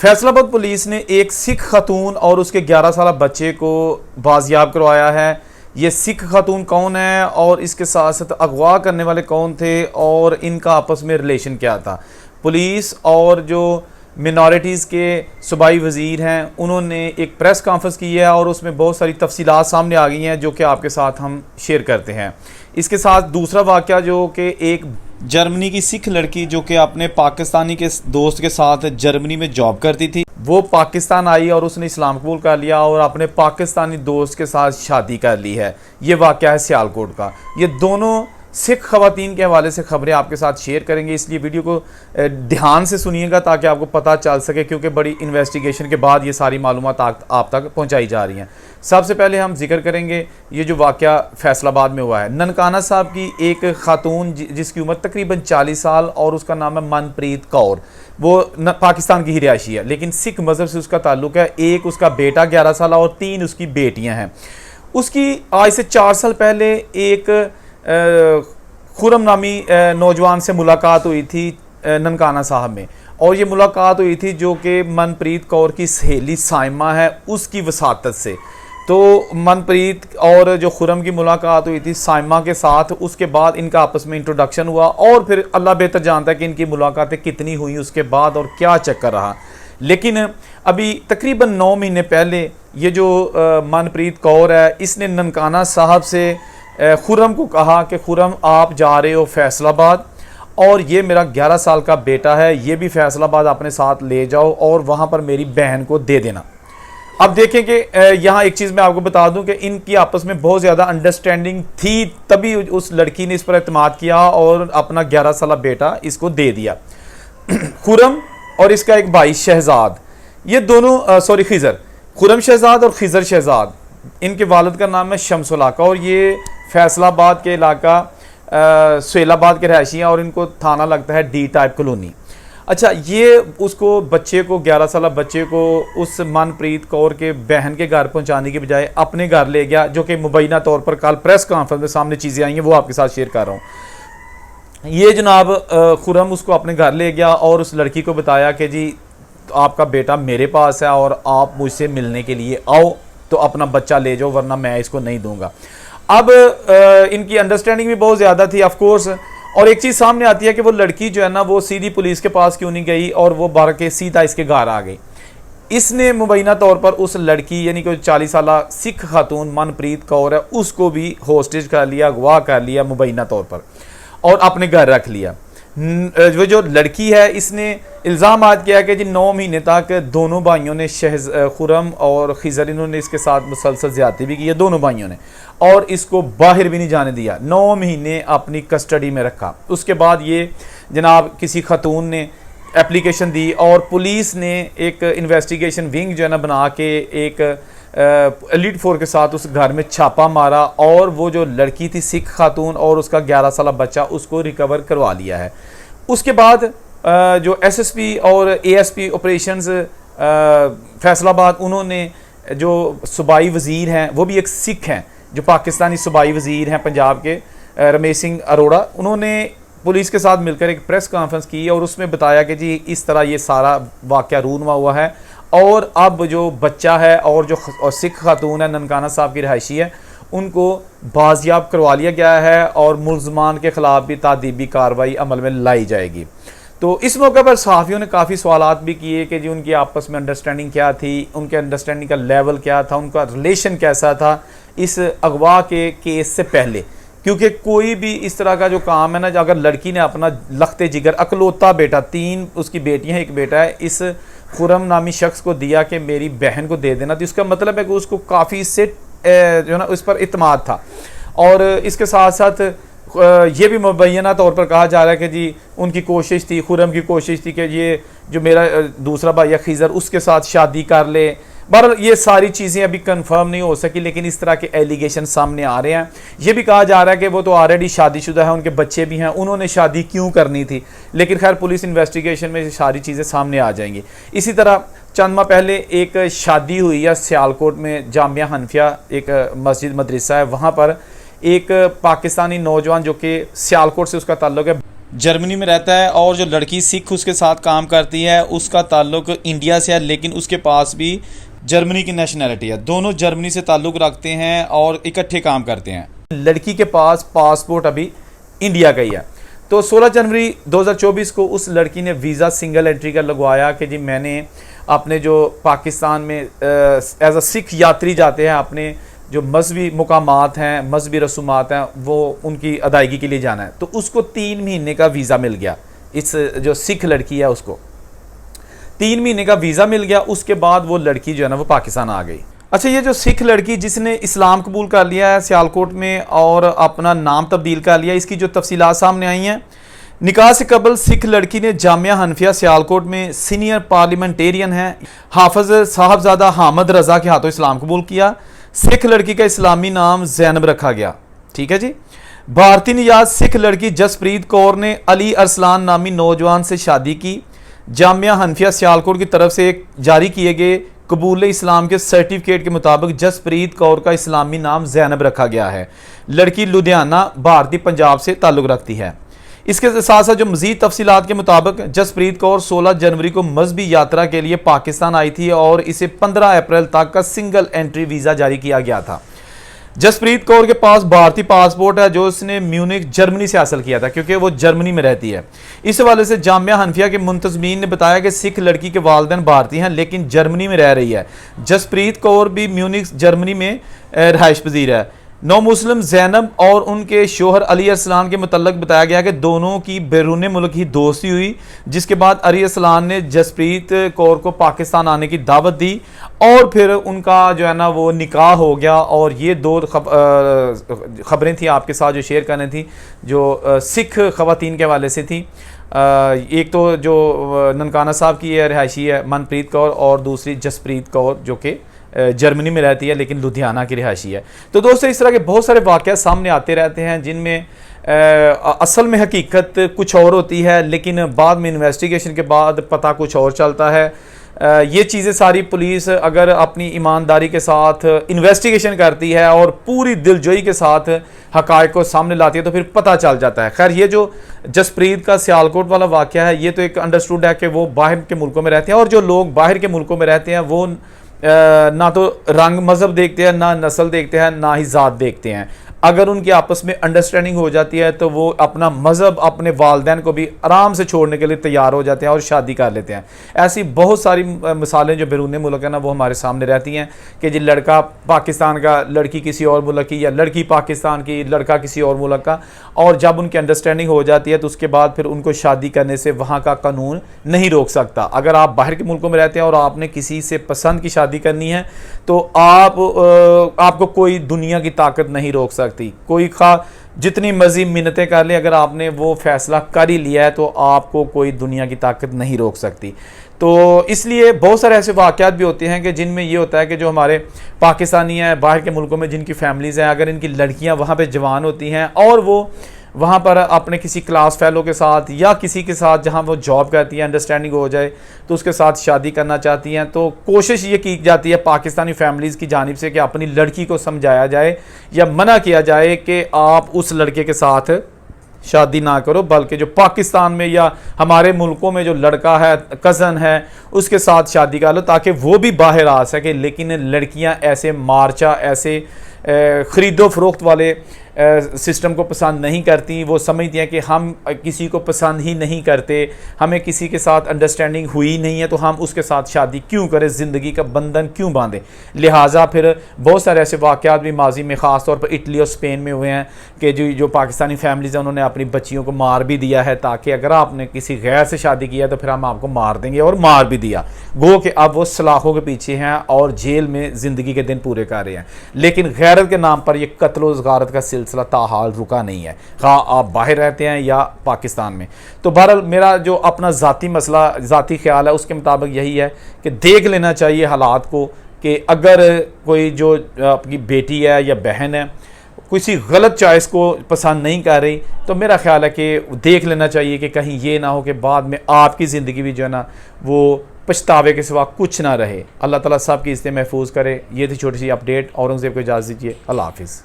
Faisalabad police ने एक सिख खातून और उसके 11 साल बच्चे को बाजियाब करवाया है। ये सिख खातून कौन है और इसके साथ साथ अगवा करने वाले कौन थे और इनका आपस में रिलेशन क्या था। पुलिस और जो मिनॉरिटीज़ के सूबाई वज़ीर हैं उन्होंने एक प्रेस कॉन्फ्रेंस की है और उसमें बहुत सारी तफसीलात सामने आ गई हैं जो कि आपके साथ हम शेयर करते हैं। इसके साथ दूसरा वाक़या जो कि एक जर्मनी की सिख लड़की जो कि अपने पाकिस्तानी के दोस्त के साथ जर्मनी में जॉब करती थी, वो पाकिस्तान आई और उसने इस्लाम कबूल कर लिया और अपने पाकिस्तानी दोस्त के साथ शादी कर ली है। ये वाक़या है सियालकोट का। ये दोनों सिख खवातीन के हवाले से खबरें आपके साथ शेयर करेंगे, इसलिए वीडियो को ध्यान से सुनिएगा ताकि आपको पता चल सके, क्योंकि बड़ी इन्वेस्टिगेशन के बाद ये सारी मालूमात आप तक पहुंचाई जा रही हैं। सबसे पहले हम जिक्र करेंगे ये जो वाक़या फैसलाबाद में हुआ है। ननकाना साहब की एक खातून जिसकी उम्र तकरीबन 40 साल और उसका नाम है मनप्रीत कौर, वो पाकिस्तान की ही रिहायशी है लेकिन सिख मज़हब से उसका ताल्लुक़ है। एक उसका बेटा 11 साल और 3 उसकी बेटियाँ हैं। उसकी आज से 4 साल पहले एक खुरम नामी नौजवान से मुलाकात हुई थी ननकाना साहब में, और ये मुलाकात हुई थी जो कि मनप्रीत कौर की सहेली साइमा है उसकी वसातत से। तो मनप्रीत और जो खुरम की मुलाकात हुई थी साइमा के साथ, उसके बाद इनका आपस में इंट्रोडक्शन हुआ और फिर अल्लाह बेहतर जानता है कि इनकी मुलाकातें कितनी हुई उसके बाद और क्या चक्कर रहा। लेकिन अभी तकरीबन 9 महीने पहले ये जो मनप्रीत कौर है इसने ननकाना साहब से खुरम को कहा कि खुरम आप जा रहे हो फैसलाबाद और ये मेरा 11 साल का बेटा है, ये भी फैसलाबाद अपने साथ ले जाओ और वहाँ पर मेरी बहन को दे देना। अब देखें कि यहाँ एक चीज़ मैं आपको बता दूं कि इनकी आपस में बहुत ज़्यादा अंडरस्टैंडिंग थी, तभी उस लड़की ने इस पर एतमाद किया और अपना 11 साल बेटा इसको दे दिया। खुरम और इसका एक भाई शहजाद, ये दोनों खिज़र, खुरम शहजाद और खिज़र शहजाद, इनके वालिद का नाम है शमसुलाका और ये फैसलाबाद के इलाका सुहेलाबाद के रहायशी हैं और इनको थाना लगता है डी टाइप कॉलोनी। अच्छा, ये उसको बच्चे को 11 साल बच्चे को उस मनप्रीत कौर के बहन के घर पहुंचाने के बजाय अपने घर ले गया, जो कि मुबैना तौर पर कल प्रेस कॉन्फ्रेंस में सामने चीज़ें आई हैं वो आपके साथ शेयर कर रहा हूँ। ये जनाब खुरम उसको अपने घर ले गया और उस लड़की को बताया कि जी आपका बेटा मेरे पास है और आप मुझसे मिलने के लिए आओ तो अपना बच्चा ले जाओ वरना मैं इसको नहीं दूंगा। अब इनकी अंडरस्टैंडिंग भी बहुत ज़्यादा थी ऑफ कोर्स, और एक चीज़ सामने आती है कि वो लड़की जो है ना वो सीधी पुलिस के पास क्यों नहीं गई और वो भर के सीधा इसके घर आ गई। इसने मुबैना तौर पर उस लड़की यानी कि 40 साल सिख खातून मनप्रीत कौर है उसको भी होस्टेज कर लिया, अगवा कर लिया मुबैना तौर पर और अपने घर रख लिया। वो जो लड़की है इसने इल्ज़ाम आज किया कि जी 9 महीने तक दोनों भाइयों ने खुरम और खिज़र इन्होंने इसके साथ मुसलसल ज़्यादती भी की है दोनों भाइयों ने, और इसको बाहर भी नहीं जाने दिया। 9 महीने अपनी कस्टडी में रखा। उसके बाद ये जनाब किसी खातून ने एप्लीकेशन दी और पुलिस ने एक इन्वेस्टिगेशन विंग जो है ना बना के एक एलीट फोर्स के साथ उस घर में छापा मारा और वो जो लड़की थी सिख खातून और उसका 11 साल बच्चा उसको रिकवर करवा लिया है। उसके बाद जो एसएसपी और एएसपी ऑपरेशंस फैसलाबाद, उन्होंने जो सूबाई वज़ीर हैं वो भी एक सिख हैं, जो पाकिस्तानी सूबाई वज़ीर हैं पंजाब के रमेश सिंह अरोड़ा, उन्होंने पुलिस के साथ मिलकर एक प्रेस कॉन्फ्रेंस की और उसमें बताया कि जी इस तरह ये सारा वाक़या रूनुमा हुआ है और अब जो बच्चा है और जो सिख खातून है ननकाना साहब की रिहायशी है उनको बाजियाब करवा लिया गया है और मुल्ज़मान के ख़िलाफ़ भी तादीबी कार्रवाई अमल में लाई जाएगी। तो इस मौके पर सहाफ़ियों ने काफ़ी सवालात भी किए कि जी उनकी आपस में अंडरस्टैंडिंग क्या थी, उनके अंडरस्टैंडिंग का लेवल क्या था, उनका रिलेशन कैसा था इस अगवा के केस से पहले, क्योंकि कोई भी इस तरह का जो काम है ना, अगर लड़की ने अपना लखते जिगर अकलौता बेटा, 3 उसकी बेटियां एक बेटा है, इस खुरम नामी शख्स को दिया कि मेरी बहन को दे देना, तो इसका मतलब है कि उसको काफ़ी इससे जो ना उस पर इत्मीनान था। और इसके साथ साथ ये भी मुबैना तौर पर कहा जा रहा है कि जी उनकी कोशिश थी, खुरम की कोशिश थी कि ये जो मेरा दूसरा भाई खिज़र उसके साथ शादी कर ले। बहरहाल ये सारी चीज़ें अभी कंफर्म नहीं हो सकी, लेकिन इस तरह के एलिगेशन सामने आ रहे हैं। ये भी कहा जा रहा है कि वो तो ऑलरेडी शादीशुदा है, उनके बच्चे भी हैं, उन्होंने शादी क्यों करनी थी, लेकिन खैर पुलिस इन्वेस्टिगेशन में सारी चीज़ें सामने आ जाएंगी। इसी तरह चंद माह पहले एक शादी हुई है सियालकोट में, जामिया हनफिया एक मस्जिद मदरसा है, वहाँ पर एक पाकिस्तानी नौजवान जो कि सियालकोट से उसका ताल्लुक़ है, जर्मनी में रहता है, और जो लड़की सिख उसके साथ काम करती है उसका ताल्लुक इंडिया से है, लेकिन उसके पास भी जर्मनी की नेशनैलिटी है। दोनों जर्मनी से ताल्लुक़ रखते हैं और इकट्ठे काम करते हैं। लड़की के पास पासपोर्ट अभी इंडिया का ही है। तो 16 जनवरी 2024 को उस लड़की ने वीज़ा सिंगल एंट्री का लगवाया कि जी मैंने अपने जो पाकिस्तान में एज अ सिख यात्री जाते हैं, अपने जो मजहबी मुकामात हैं, मजहबी रसूमात हैं, वो उनकी अदायगी के लिए जाना है। तो उसको 3 महीने का वीज़ा मिल गया। इस जो सिख लड़की है उसको 3 महीने का वीज़ा मिल गया। उसके बाद वो लड़की जो है ना वो पाकिस्तान आ गई। अच्छा, ये जो सिख लड़की जिसने इस्लाम कबूल कर लिया है सियालकोट में और अपना नाम तब्दील कर लिया, इसकी जो तफसीलात सामने आई हैं। निकाह से कबल सिख लड़की ने जामिया हनफिया सियालकोट में सीनियर पार्लियामेंटेरियन हैं हाफिज साहबजादा हामिद रज़ा के हाथों इस्लाम कबूल किया। सिख लड़की का इस्लामी नाम ज़ैनब रखा गया। ठीक है जी। भारतीय नियाज सिख लड़की जसप्रीत कौर ने अली अरसलान नामी नौजवान से शादी की। जामिया हनफिया सियालकोट की तरफ से एक जारी किए गए कबूल इस्लाम के सर्टिफिकेट के मुताबिक जसप्रीत कौर का इस्लामी नाम ज़ैनब रखा गया है। लड़की लुधियाना भारतीय पंजाब से ताल्लुक़ रखती है। इसके साथ साथ जो मज़ीद तफसीलात के मुताबिक जसप्रीत कौर 16 जनवरी को मजहबी यात्रा के लिए पाकिस्तान आई थी और इसे 15 अप्रैल तक का सिंगल एंट्री वीज़ा जारी किया गया था। जसप्रीत कौर के पास भारतीय पासपोर्ट है जो उसने म्यूनिख जर्मनी से हासिल किया था, क्योंकि वो जर्मनी में रहती है। इस हवाले से जामिया हनफिया के मुंतज़मीन ने बताया कि सिख लड़की के वालिदैन भारतीय हैं लेकिन जर्मनी में रह रही है। जसप्रीत कौर भी म्यूनिख जर्मनी में रहाइश पजीर है। नौ मुस्लिम ज़ैनब और उनके शोहर अली अरसलान के मुतल्लक बताया गया कि दोनों की बैरून मुल्क ही दोस्ती हुई, जिसके बाद अली अरसलान ने जसप्रीत कौर को पाकिस्तान आने की दावत दी और फिर उनका जो है ना वो निकाह हो गया। और ये 2 खबरें थी आपके साथ जो शेयर करनी थी, जो सिख ख़वातीन के हवाले से थी। एक तो जो ननकाना साहब की रिहायशी है मनप्रीत कौर, और दूसरी जसप्रीत कौर जो कि जर्मनी में रहती है लेकिन लुधियाना की रिहायशी है। तो दोस्तों, इस तरह के बहुत सारे वाक़यात सामने आते रहते हैं जिनमें असल में हकीकत कुछ और होती है, लेकिन बाद में इन्वेस्टिगेशन के बाद पता कुछ और चलता है। ये चीज़ें सारी पुलिस अगर अपनी ईमानदारी के साथ इन्वेस्टिगेशन करती है और पूरी दिलजोई के साथ हक़ाइक़ को सामने लाती है तो फिर पता चल जाता है। खैर, ये जो जसप्रीत का सियालकोट वाला वाक़या है ये तो एक अंडरस्टूड है कि वो बाहर के मुल्कों में रहते हैं, और जो लोग बाहर के मुल्कों में रहते हैं वो ना तो रंग मज़हब देखते हैं, ना नस्ल देखते हैं, ना ही ज़ात देखते हैं। अगर उनकी आपस में अंडरस्टैंडिंग हो जाती है तो वो अपना मज़हब अपने वालिदैन को भी आराम से छोड़ने के लिए तैयार हो जाते हैं और शादी कर लेते हैं। ऐसी बहुत सारी मिसालें जो बैरून मुल्क है ना वो हमारे सामने रहती हैं कि जी लड़का पाकिस्तान का, लड़की किसी और मुल्क की, या लड़की पाकिस्तान की, लड़का किसी और मुल्क का, और जब उनकी अंडरस्टैंडिंग हो जाती है तो उसके बाद फिर उनको शादी करने से वहाँ का कानून नहीं रोक सकता। अगर आप बाहर के मुल्कों में रहते हैं और आपने किसी से पसंद की शादी करनी है तो आपको कोई दुनिया की ताकत नहीं रोक सकती। कोई जितनी मर्जी मिन्नतें कर ले, अगर आपने वो फैसला कर ही लिया है तो आपको कोई दुनिया की ताकत नहीं रोक सकती। तो इसलिए बहुत सारे ऐसे वाक़यात भी होते हैं कि जिनमें ये होता है कि जो हमारे पाकिस्तानी हैं बाहर के मुल्कों में जिनकी फैमिलीज़ हैं, अगर इनकी लड़कियां वहाँ पे जवान होती हैं और वो वहाँ पर अपने किसी क्लास फेलो के साथ या किसी के साथ जहाँ वो जॉब करती है अंडरस्टैंडिंग हो जाए तो उसके साथ शादी करना चाहती हैं, तो कोशिश ये की जाती है पाकिस्तानी फैमिलीज़ की जानिब से कि अपनी लड़की को समझाया जाए या मना किया जाए कि आप उस लड़के के साथ शादी ना करो, बल्कि जो पाकिस्तान में या हमारे मुल्कों में जो लड़का है, कज़न है, उसके साथ शादी कर लो ताकि वो भी बाहर आ सके। लेकिन लड़कियां ऐसे मार्चा, ऐसे ख़रीदो फरोख्त वाले सिस्टम को पसंद नहीं करती। वो समझती हैं कि हम किसी को पसंद ही नहीं करते, हमें किसी के साथ अंडरस्टैंडिंग हुई नहीं है तो हम उसके साथ शादी क्यों करें, ज़िंदगी का बंधन क्यों बांधें। लिहाजा फिर बहुत सारे ऐसे वाक़यात भी माजी में ख़ास तौर पर इटली और स्पेन में हुए हैं कि जो पाकिस्तानी फैमिलीज़ हैं उन्होंने अपनी बच्चियों को मार भी दिया है ताकि अगर आपने किसी गैर से शादी किया तो फिर हम आपको मार देंगे, और मार भी दिया। गो कि अब वो सलाखों के पीछे हैं और जेल में ज़िंदगी के दिन पूरे कर रहे हैं। लेकिन गैरत के नाम पर यह कत्ल व गारत का सिलसिला ताहाल रुका नहीं है, खा आप बाहर रहते हैं या पाकिस्तान में। तो बहरहाल मेरा जो अपना ज़ाती मसला, ज़ाती ख्याल है उसके मुताबिक यही है कि देख लेना चाहिए हालात को कि अगर कोई जो आपकी बेटी है या बहन है किसी गलत चॉइस को पसंद नहीं कर रही तो मेरा ख्याल है कि देख लेना चाहिए कि कहीं ये ना हो कि बाद में आपकी ज़िंदगी भी जो है ना वो पछतावे के सिवा कुछ ना रहे। अल्लाह ताला सब की इज्जत महफूज करे। ये थी छोटी सी अपडेट। औरंगज़ेब को इजाज़त दीजिए। अल्लाह हाफिज़।